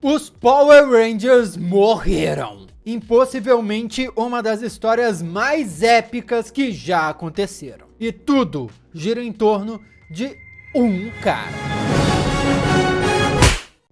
Os Power Rangers morreram. Impossivelmente uma das histórias mais épicas que já aconteceram. E tudo gira em torno de um cara.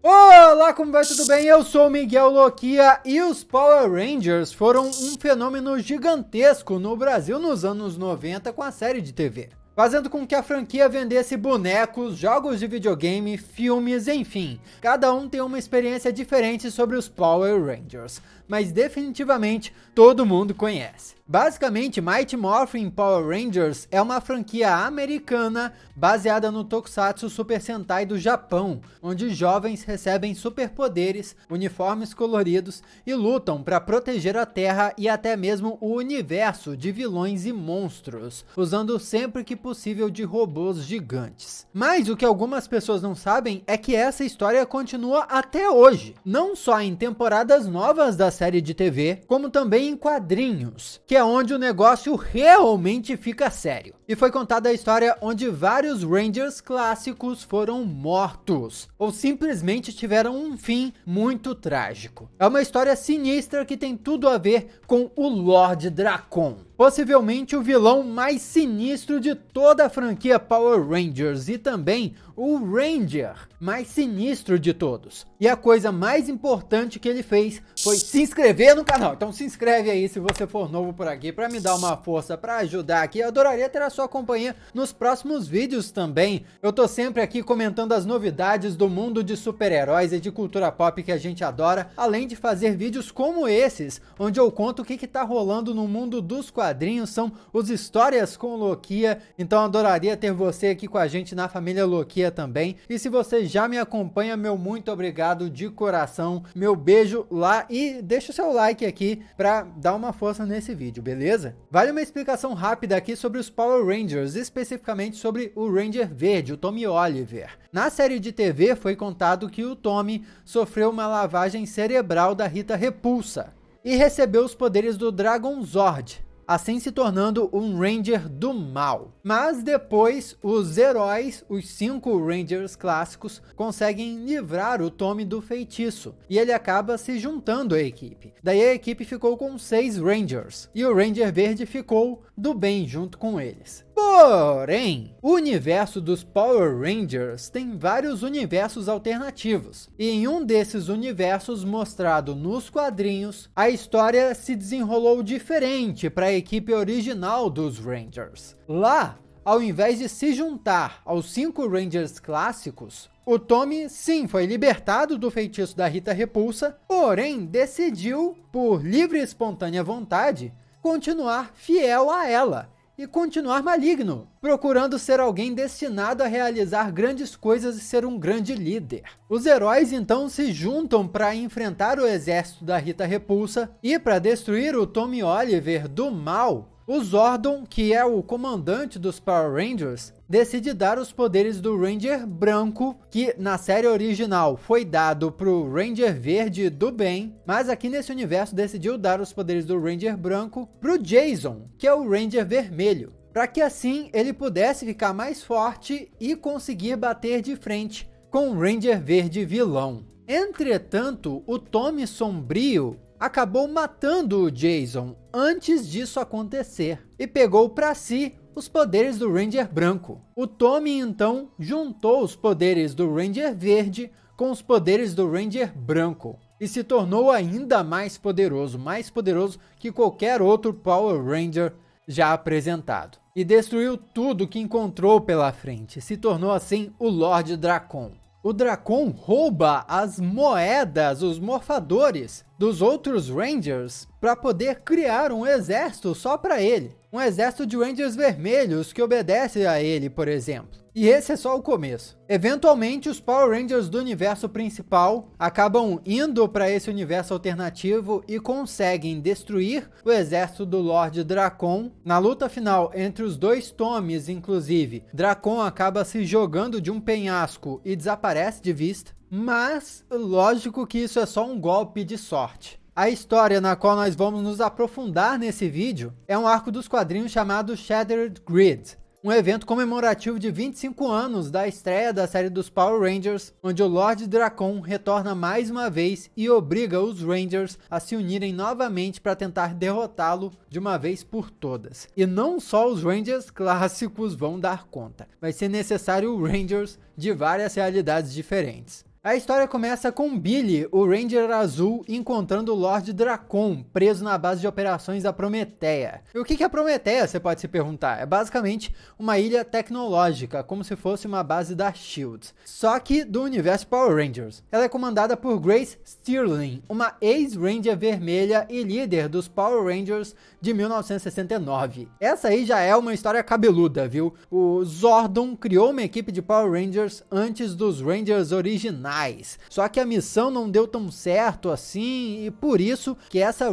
Olá, como vai? Tudo bem? Eu sou o Miguel Loquia e os Power Rangers foram um fenômeno gigantesco no Brasil nos anos 90 com a série de TV. Fazendo com que a franquia vendesse bonecos, jogos de videogame, filmes, enfim. Cada um tem uma experiência diferente sobre os Power Rangers, mas definitivamente todo mundo conhece. Basicamente, Mighty Morphin Power Rangers é uma franquia americana baseada no Tokusatsu Super Sentai do Japão, onde jovens recebem superpoderes, uniformes coloridos e lutam para proteger a Terra e até mesmo o universo de vilões e monstros, usando sempre que possível de robôs gigantes. Mas o que algumas pessoas não sabem é que essa história continua até hoje, não só em temporadas novas da série de TV, como também em quadrinhos, que é onde o negócio realmente fica sério. E foi contada a história onde vários Rangers clássicos foram mortos, ou simplesmente tiveram um fim muito trágico. É uma história sinistra que tem tudo a ver com o Lord Drakkon, possivelmente o vilão mais sinistro de toda a franquia Power Rangers e também o Ranger mais sinistro de todos. E a coisa mais importante que ele fez foi se inscrever no canal. Então se inscreve aí se você for novo por aqui para me dar uma força, para ajudar aqui. Eu adoraria ter a sua companhia nos próximos vídeos também. Eu tô sempre aqui comentando as novidades do mundo de super-heróis e de cultura pop que a gente adora, além de fazer vídeos como esses, onde eu conto o que tá rolando no mundo dos quadrinhos, são os Histórias com Loquia. Então eu adoraria ter você aqui com a gente na família Loquia também. E se você já me acompanha, meu muito obrigado de coração, meu beijo lá e deixa o seu like aqui para dar uma força nesse vídeo, beleza? Vale uma explicação rápida aqui sobre os Power Rangers, especificamente sobre o Ranger Verde, o Tommy Oliver. Na série de TV foi contado que o Tommy sofreu uma lavagem cerebral da Rita Repulsa e recebeu os poderes do Dragon Zord, assim se tornando um Ranger do mal. Mas depois, os heróis, os 5 Rangers clássicos, conseguem livrar o Tommy do feitiço, e ele acaba se juntando à equipe. Daí a equipe ficou com 6 Rangers, e o Ranger Verde ficou do bem junto com eles. Porém, o universo dos Power Rangers tem vários universos alternativos, e em um desses universos mostrado nos quadrinhos, a história se desenrolou diferente para a equipe original dos Rangers. Lá, ao invés de se juntar aos 5 Rangers clássicos, o Tommy sim foi libertado do feitiço da Rita Repulsa, porém decidiu, por livre e espontânea vontade, continuar fiel a ela e continuar maligno, procurando ser alguém destinado a realizar grandes coisas e ser um grande líder. Os heróis então se juntam para enfrentar o exército da Rita Repulsa e para destruir o Tommy Oliver do mal. O Zordon, que é o comandante dos Power Rangers, decide dar os poderes do Ranger Branco, que na série original foi dado pro Ranger Verde do bem, mas aqui nesse universo decidiu dar os poderes do Ranger Branco pro Jason, que é o Ranger Vermelho, para que assim ele pudesse ficar mais forte e conseguir bater de frente com o Ranger Verde vilão. Entretanto, o Tommy Sombrio acabou matando o Jason antes disso acontecer e pegou para si os poderes do Ranger Branco. O Tommy então juntou os poderes do Ranger Verde com os poderes do Ranger Branco e se tornou ainda mais poderoso que qualquer outro Power Ranger já apresentado. E destruiu tudo que encontrou pela frente, se tornou assim o Lord Drakkon. O Drakkon rouba as moedas, os morfadores dos outros Rangers para poder criar um exército só para ele. Um exército de Rangers vermelhos que obedece a ele, por exemplo. E esse é só o começo. Eventualmente, os Power Rangers do universo principal acabam indo para esse universo alternativo e conseguem destruir o exército do Lord Drakkon. Na luta final entre os dois Tommys, inclusive, Drakkon acaba se jogando de um penhasco e desaparece de vista. Mas, lógico que isso é só um golpe de sorte. A história na qual nós vamos nos aprofundar nesse vídeo é um arco dos quadrinhos chamado Shattered Grid, um evento comemorativo de 25 anos da estreia da série dos Power Rangers, onde o Lord Dracon retorna mais uma vez e obriga os Rangers a se unirem novamente para tentar derrotá-lo de uma vez por todas. E não só os Rangers clássicos vão dar conta, vai ser necessário Rangers de várias realidades diferentes. A história começa com Billy, o Ranger azul, encontrando o Lord Dracon, preso na base de operações da Prometeia. E o que é a Prometeia, você pode se perguntar? É basicamente uma ilha tecnológica, como se fosse uma base da SHIELD, só que do universo Power Rangers. Ela é comandada por Grace Sterling, uma ex-Ranger vermelha e líder dos Power Rangers de 1969. Essa aí já é uma história cabeluda, viu? O Zordon criou uma equipe de Power Rangers antes dos Rangers originais. Só que a missão não deu tão certo assim, e por isso que essa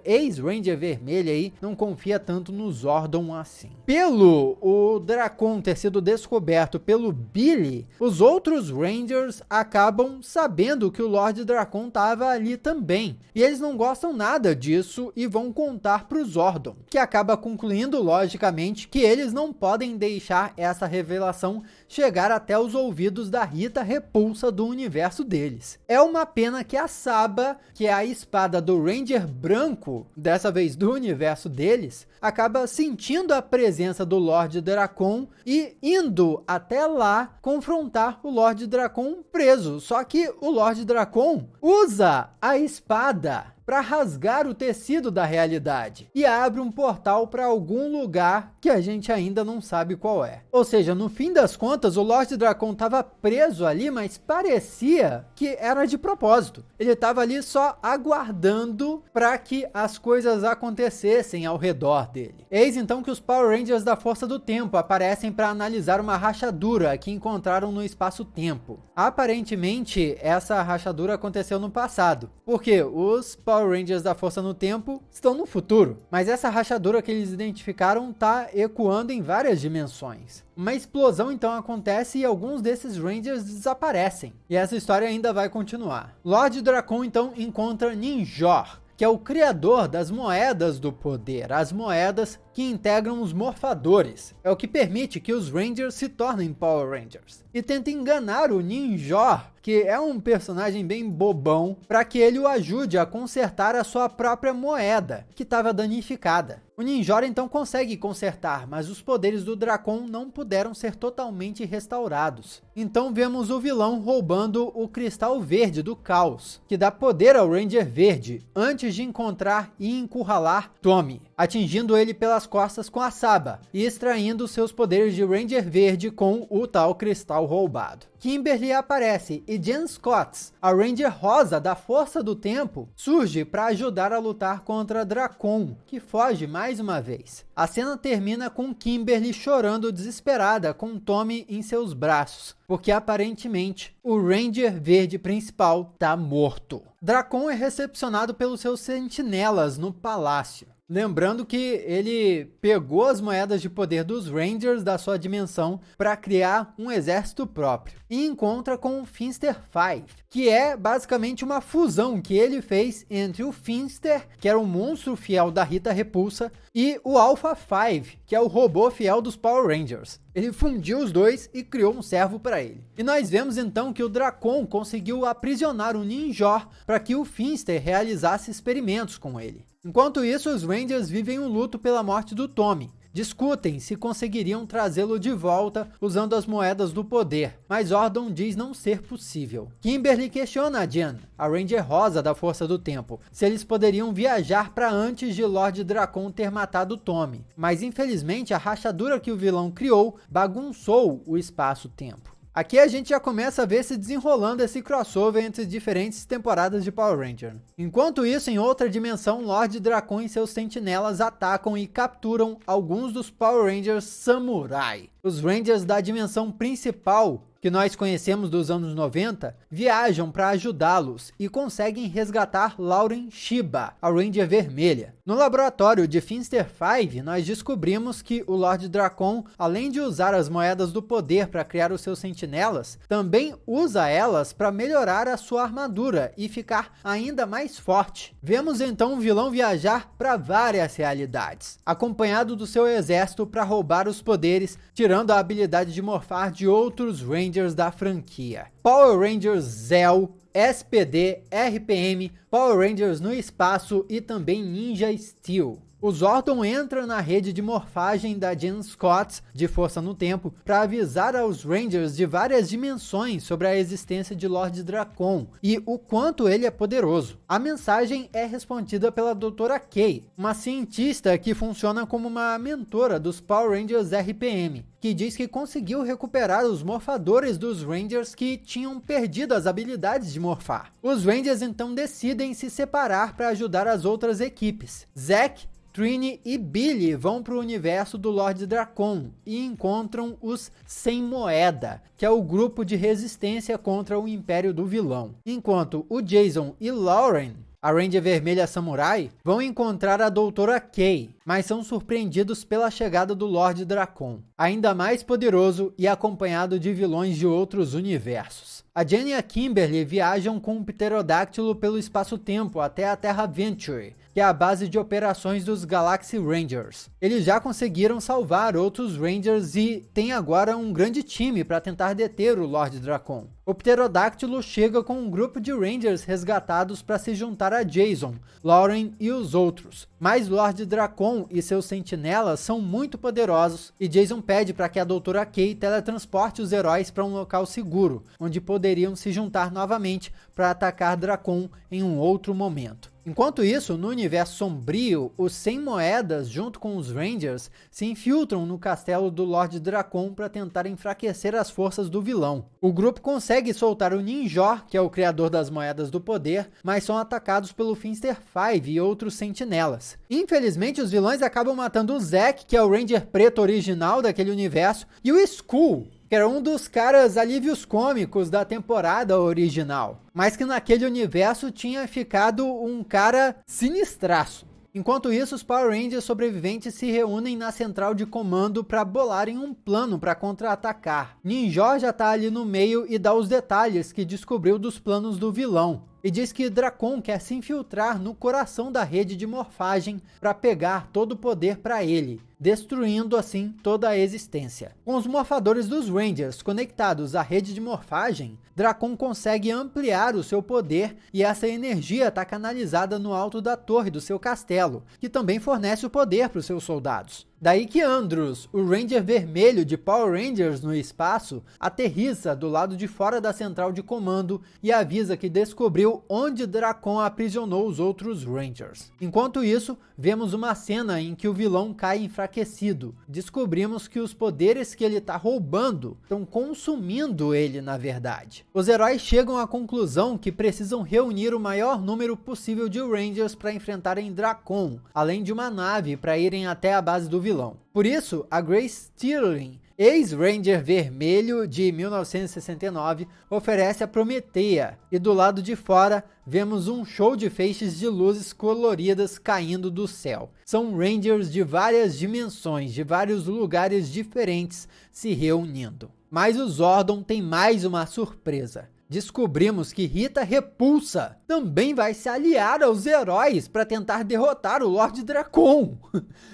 ex-Ranger vermelha aí não confia tanto no Zordon assim. Pelo o Dracon ter sido descoberto pelo Billy, os outros Rangers acabam sabendo que o Lord Dracon estava ali também. E eles não gostam nada disso e vão contar pro Zordon, que acaba concluindo logicamente que eles não podem deixar essa revelação chegar até os ouvidos da Rita Repulsa do universo deles. É uma pena que a Saba, que é a espada do Ranger branco, dessa vez do universo deles, acaba sentindo a presença do Lord Dracon e indo até lá confrontar o Lord Dracon preso. Só que o Lord Dracon usa a espada para rasgar o tecido da realidade e abre um portal para algum lugar que a gente ainda não sabe qual é. Ou seja, no fim das contas, o Lord Dracon estava preso ali, mas parecia que era de propósito. Ele estava ali só aguardando para que as coisas acontecessem ao redor dele. Eis então que os Power Rangers da Força do Tempo aparecem para analisar uma rachadura que encontraram no espaço-tempo. Aparentemente, essa rachadura aconteceu no passado, porque os Power Rangers da Força no Tempo estão no futuro, mas essa rachadura que eles identificaram está ecoando em várias dimensões. Uma explosão então acontece e alguns desses Rangers desaparecem, e essa história ainda vai continuar. Lord Dracon então encontra Ninjor, que é o criador das moedas do poder, as moedas que integram os morfadores. É o que permite que os Rangers se tornem Power Rangers. E tenta enganar o Ninjor, que é um personagem bem bobão, para que ele o ajude a consertar a sua própria moeda, que estava danificada. O Ninjor então consegue consertar, mas os poderes do Dracon não puderam ser totalmente restaurados. Então vemos o vilão roubando o cristal verde do caos, que dá poder ao Ranger verde, antes de encontrar e encurralar Tommy, atingindo ele pelas costas com a Saba e extraindo seus poderes de Ranger verde com o tal cristal roubado. Kimberly aparece e Jen Scott, a Ranger rosa da Força do Tempo, surge para ajudar a lutar contra Dracon, que foge mais uma vez. A cena termina com Kimberly chorando desesperada com Tommy em seus braços, porque aparentemente o Ranger verde principal tá morto. Dracon é recepcionado pelos seus sentinelas no palácio. Lembrando que ele pegou as moedas de poder dos Rangers da sua dimensão para criar um exército próprio. E encontra com o Finster 5, que é basicamente uma fusão que ele fez entre o Finster, que era o monstro fiel da Rita Repulsa, e o Alpha 5, que é o robô fiel dos Power Rangers. Ele fundiu os dois e criou um servo para ele. E nós vemos então que o Dracon conseguiu aprisionar o Ninjor para que o Finster realizasse experimentos com ele. Enquanto isso, os Rangers vivem um luto pela morte do Tommy. Discutem se conseguiriam trazê-lo de volta usando as moedas do poder, mas Zordon diz não ser possível. Kimberly questiona a Jen, a Ranger rosa da Força do Tempo, se eles poderiam viajar para antes de Lord Dracon ter matado Tommy, mas infelizmente a rachadura que o vilão criou bagunçou o espaço-tempo. Aqui a gente já começa a ver se desenrolando esse crossover entre diferentes temporadas de Power Ranger. Enquanto isso, em outra dimensão, Lord Dracon e seus sentinelas atacam e capturam alguns dos Power Rangers Samurai. Os Rangers da dimensão principal, que nós conhecemos dos anos 90, viajam para ajudá-los e conseguem resgatar Lauren Shiba, a Ranger vermelha. No laboratório de Finster 5, nós descobrimos que o Lord Dracon, além de usar as moedas do poder para criar os seus sentinelas, também usa elas para melhorar a sua armadura e ficar ainda mais forte. Vemos então o vilão viajar para várias realidades, acompanhado do seu exército para roubar os poderes, tirando a habilidade de morfar de outros Rangers da franquia. Power Rangers Zell, SPD, RPM, Power Rangers no espaço e também Ninja Steel. O Zordon entra na rede de morfagem da Jen Scott, de Força no Tempo, para avisar aos Rangers de várias dimensões sobre a existência de Lord Dracon e o quanto ele é poderoso. A mensagem é respondida pela Doutora Kay, uma cientista que funciona como uma mentora dos Power Rangers RPM, que diz que conseguiu recuperar os morfadores dos Rangers que tinham perdido as habilidades de morfar. Os Rangers então decidem se separar para ajudar as outras equipes. Zack, Trini e Billy vão para o universo do Lord Dracon e encontram os Sem Moeda, que é o grupo de resistência contra o Império do Vilão. Enquanto o Jason e Lauren, a Ranger Vermelha Samurai, vão encontrar a Doutora Kay, mas são surpreendidos pela chegada do Lord Dracon, ainda mais poderoso e acompanhado de vilões de outros universos. A Jenny e a Kimberly viajam com um pterodáctilo pelo espaço-tempo até a Terra Venture, que é a base de operações dos Galaxy Rangers. Eles já conseguiram salvar outros Rangers e têm agora um grande time para tentar deter o Lord Dracon. O pterodáctilo chega com um grupo de Rangers resgatados para se juntar a Jason, Lauren e os outros. Mas Lord Dracon e seus sentinelas são muito poderosos e Jason pede para que a Doutora Kay teletransporte os heróis para um local seguro, onde poderiam se juntar novamente para atacar Dracon em um outro momento. Enquanto isso, no universo sombrio, os Sem Moedas, junto com os Rangers, se infiltram no castelo do Lord Dracon para tentar enfraquecer as forças do vilão. O grupo consegue soltar o Ninjor, que é o criador das moedas do poder, mas são atacados pelo Finster 5 e outros sentinelas. Infelizmente, os vilões acabam matando o Zack, que é o Ranger preto original daquele universo, e o Skull, que era um dos caras alívios cômicos da temporada original, mas que naquele universo tinha ficado um cara sinistraço. Enquanto isso, os Power Rangers sobreviventes se reúnem na central de comando para bolarem um plano para contra-atacar. Ninjor já tá ali no meio e dá os detalhes que descobriu dos planos do vilão. E diz que Dracon quer se infiltrar no coração da rede de morfagem para pegar todo o poder para ele, destruindo assim toda a existência. Com os morfadores dos Rangers conectados à rede de morfagem, Dracon consegue ampliar o seu poder e essa energia está canalizada no alto da torre do seu castelo, que também fornece o poder para os seus soldados. Daí que Andros, o Ranger vermelho de Power Rangers no espaço, aterrissa do lado de fora da central de comando e avisa que descobriu onde Dracon aprisionou os outros Rangers. Enquanto isso, vemos uma cena em que o vilão cai enfraquecido. Descobrimos que os poderes que ele está roubando estão consumindo ele na verdade. Os heróis chegam à conclusão que precisam reunir o maior número possível de Rangers para enfrentarem Dracon, além de uma nave para irem até a base do vilão. Por isso, a Grace Sterling, ex-Ranger vermelho de 1969, oferece a Prometeia, e do lado de fora vemos um show de feixes de luzes coloridas caindo do céu. São Rangers de várias dimensões, de vários lugares diferentes se reunindo. Mas o Zordon tem mais uma surpresa. Descobrimos que Rita Repulsa também vai se aliar aos heróis para tentar derrotar o Lord Dracon.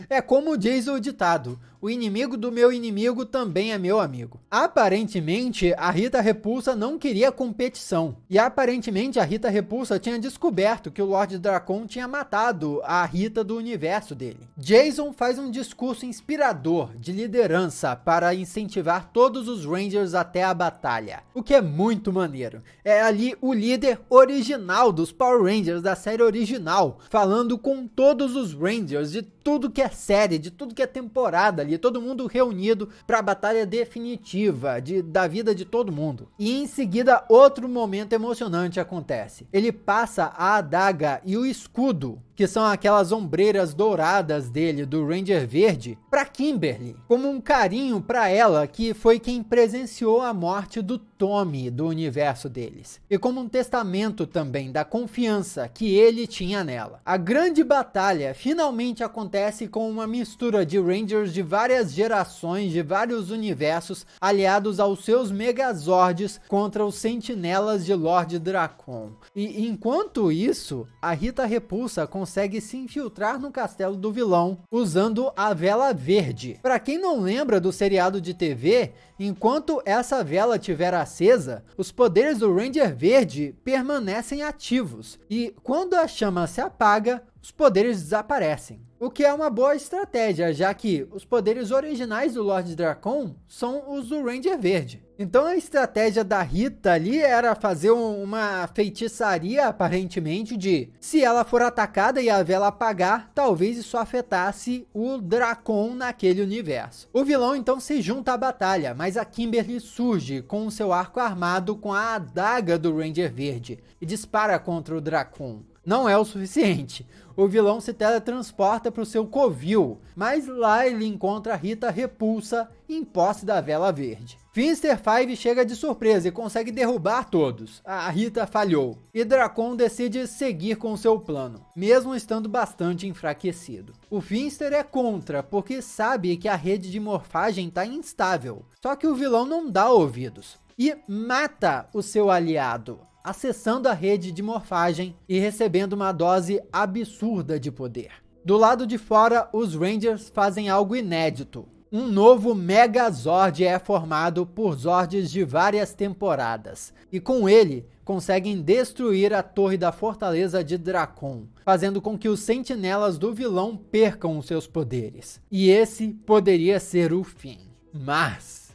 É como diz o ditado, o inimigo do meu inimigo também é meu amigo. Aparentemente, a Rita Repulsa não queria competição. E aparentemente a Rita Repulsa tinha descoberto que o Lord Dracon tinha matado a Rita do universo dele. Jason faz um discurso inspirador de liderança para incentivar todos os Rangers até a batalha. O que é muito maneiro. É ali o líder original dos Power Rangers da série original, falando com todos os Rangers de tudo que é série, de tudo que é temporada ali ali, todo mundo reunido para a batalha definitiva da vida de todo mundo. E em seguida, outro momento emocionante acontece. Ele passa a adaga e o escudo, que são aquelas ombreiras douradas dele, do Ranger Verde, para Kimberly, como um carinho para ela, que foi quem presenciou a morte do Tommy do universo deles, e como um testamento também da confiança que ele tinha nela. A grande batalha finalmente acontece com uma mistura de Rangers de várias gerações, de vários universos, aliados aos seus Megazords contra os Sentinelas de Lord Drakkon. E enquanto isso, a Rita Repulsa consegue se infiltrar no castelo do vilão usando a vela verde. Para quem não lembra do seriado de TV, enquanto essa vela estiver acesa, os poderes do Ranger Verde permanecem ativos, e quando a chama se apaga, os poderes desaparecem. O que é uma boa estratégia, já que os poderes originais do Lord Drakkon são os do Ranger Verde. Então a estratégia da Rita ali era fazer uma feitiçaria, aparentemente, de se ela for atacada e a vela apagar, talvez isso afetasse o Drakkon naquele universo. O vilão então se junta à batalha, mas a Kimberly surge com o seu arco armado com a adaga do Ranger Verde e dispara contra o Drakkon. Não é o suficiente. O vilão se teletransporta para o seu covil, mas lá ele encontra a Rita Repulsa em posse da vela verde. Finster 5 chega de surpresa e consegue derrubar todos. A Rita falhou, e Drakkon decide seguir com seu plano, mesmo estando bastante enfraquecido. O Finster é contra, porque sabe que a rede de morfagem está instável. Só que o vilão não dá ouvidos e mata o seu aliado, acessando a rede de morfagem e recebendo uma dose absurda de poder. Do lado de fora, os Rangers fazem algo inédito. Um novo Megazord é formado por Zords de várias temporadas, e com ele conseguem destruir a torre da fortaleza de Drakkon, fazendo com que os sentinelas do vilão percam seus poderes. E esse poderia ser o fim.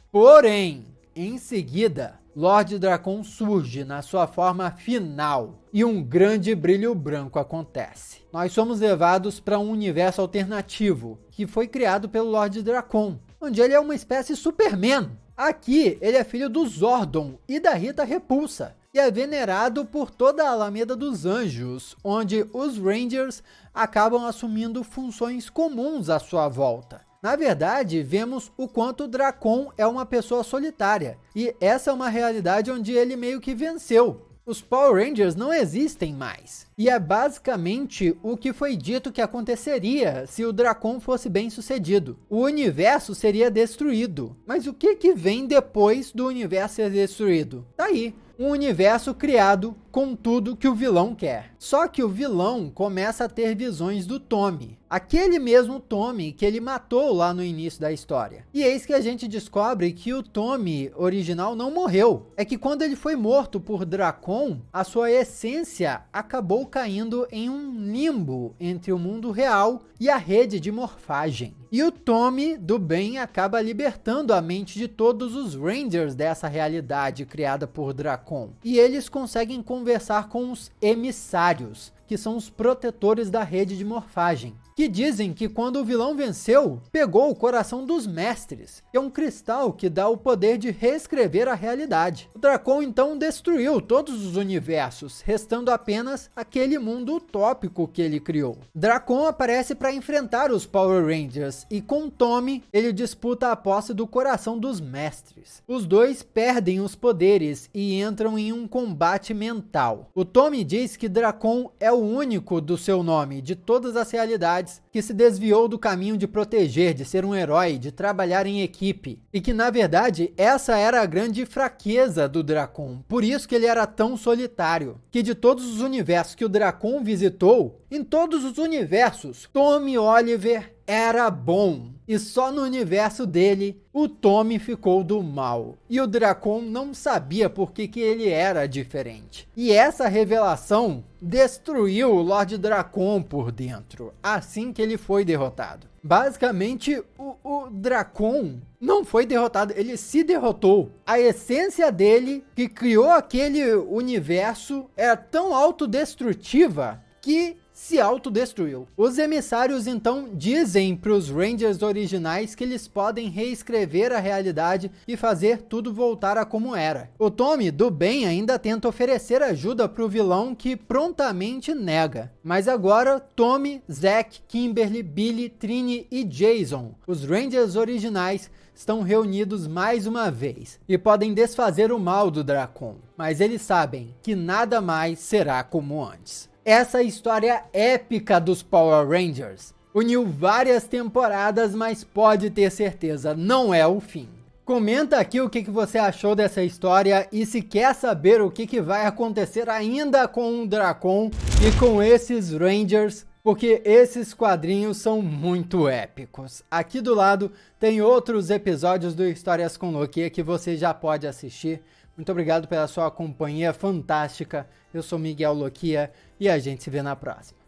Porém, em seguida, Lord Drakkon surge na sua forma final e um grande brilho branco acontece. Nós somos levados para um universo alternativo que foi criado pelo Lord Drakkon, onde ele é uma espécie Superman. Aqui ele é filho do Zordon e da Rita Repulsa e é venerado por toda a Alameda dos Anjos, onde os Rangers acabam assumindo funções comuns à sua volta. Na verdade, vemos o quanto o Drakkon é uma pessoa solitária, e essa é uma realidade onde ele meio que venceu. Os Power Rangers não existem mais, e é basicamente o que foi dito que aconteceria se o Drakkon fosse bem sucedido. O universo seria destruído, mas o que vem depois do universo ser destruído? Tá aí. Um universo criado com tudo que o vilão quer. Só que o vilão começa a ter visões do Tommy, aquele mesmo Tommy que ele matou lá no início da história. E eis que a gente descobre que o Tommy original não morreu. É que quando ele foi morto por Drakkon, a sua essência acabou caindo em um limbo entre o mundo real e a rede de morfagem. E o Tommy do bem acaba libertando a mente de todos os Rangers dessa realidade criada por Drakkon. E eles conseguem conversar com os emissários, que são os protetores da rede de morfagem, que dizem que quando o vilão venceu, pegou o coração dos mestres, que é um cristal que dá o poder de reescrever a realidade. O Drakkon então destruiu todos os universos, restando apenas aquele mundo utópico que ele criou. Drakkon aparece para enfrentar os Power Rangers e com Tommy ele disputa a posse do coração dos mestres. Os dois perdem os poderes e entram em um combate mental. O Tommy diz que Drakkon é o único do seu nome, de todas as realidades, que se desviou do caminho de proteger, de ser um herói, de trabalhar em equipe. E que na verdade essa era a grande fraqueza do Drakkon. Por isso que ele era tão solitário. Que de todos os universos que o Drakkon visitou, em todos os universos, Tommy Oliver era bom. E só no universo dele, o Tommy ficou do mal. E o Drakkon não sabia por que ele era diferente. E essa revelação destruiu o Lord Drakkon por dentro, assim que ele foi derrotado. Basicamente, o Drakkon não foi derrotado, ele se derrotou. A essência dele, que criou aquele universo, era tão autodestrutiva que se autodestruiu. Os emissários então dizem para os Rangers originais que eles podem reescrever a realidade e fazer tudo voltar a como era. O Tommy, do bem, ainda tenta oferecer ajuda para o vilão, que prontamente nega. Mas agora, Tommy, Zack, Kimberly, Billy, Trini e Jason, os Rangers originais, estão reunidos mais uma vez e podem desfazer o mal do Dracon. Mas eles sabem que nada mais será como antes. Essa história épica dos Power Rangers uniu várias temporadas, mas pode ter certeza, não é o fim. Comenta aqui o que você achou dessa história e se quer saber o que vai acontecer ainda com o Dracon e com esses Rangers, porque esses quadrinhos são muito épicos. Aqui do lado tem outros episódios do Histórias com Loki que você já pode assistir. Muito obrigado pela sua companhia fantástica. Eu sou Miguel Loquia e a gente se vê na próxima.